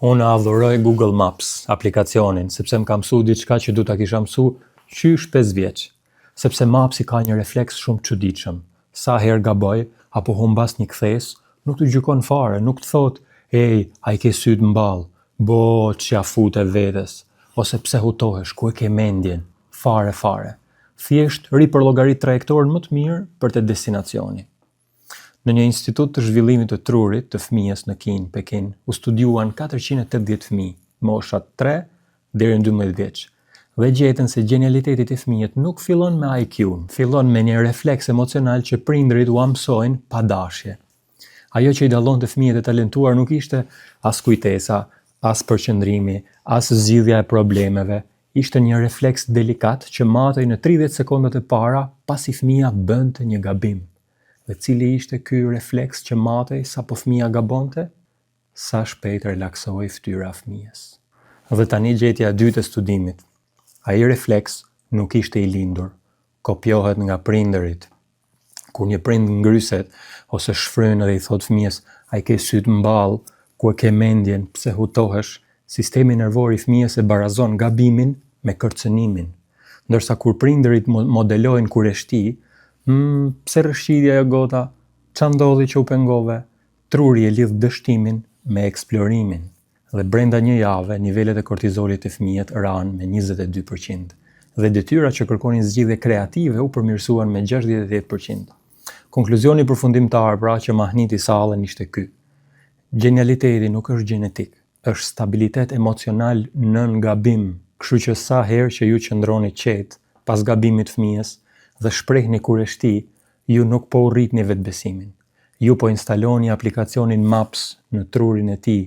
Unë adhuroj Google Maps, aplikacionin, sepse më ka mësu diçka që du ta kisha mësu qysh 5 vjeç. Sepse Mapsi ka një refleks shumë çuditshëm. Sa herë gaboj apo humbas një kthes, nuk të gjykon fare, nuk të thot, "Ej, a i ke syt mball, bo ç'ja fute vetes", ose "Pse hutohesh, ku e ke mendjen", fare. Thjesht për llogarit trajektorën më të mirë për te destinacioni. Në një institut të zhvillimit të trurit të fëmijës në Pekin, u studiuan 480 fëmijë, mosha 3 deri në 12 vjeç, dhe gjetën se genialiteti i fëmijët nuk fillon me IQ-n, fillon me një refleks emocional që prindërit u mësojnë pa dashje. Ajo që i dallonte fëmijët e talentuar nuk ishte as kujtesa, as përqendrimi, as zgjidhja e problemeve, ishte një refleks delikat që matej në 30 sekondat e para pasi fëmia bënte një gabim. Dhe cili ishte ky refleks që matej sa po fëmia gabonte? Sa shpejt relaksoi fytyra e fëmijës. Dhe tani gjetja e dytë e studimit. Ai refleks nuk ishte i lindur, kopjohet nga prindërit. Kur një prind ngryset ose shfryn dhe i thot fëmijës, "A i ke syt mball, ku e ke mendjen, pse hutohesh", sistemi nervor i fëmijës e barazon gabimin me kërcënimin. Ndërsa kur prindërit modelojnë kureshti, "Pse rrëshqitja jo gota? Qa ndodhi që u pengove?", truri e lidh dështimin me eksplorimin. Dhe brenda një jave, nivelet e kortizolit të fëmijët ranë me 22%. Dhe detyra që kërkonin zgjidhje kreative u përmirësuan me 68%. Konkluzioni përfundimtar pra që mahniti sallën ishte ky. Genialiteti nuk është gjenetik, është stabilitet emocional nën gabim. Kështu që sa herë që ju qëndroni qetë pas gabimit fëmijës dhe shprehni kureshti, ju nuk po urritni vetbesimin. Ju po instaloni aplikacionin Maps në trurin e tij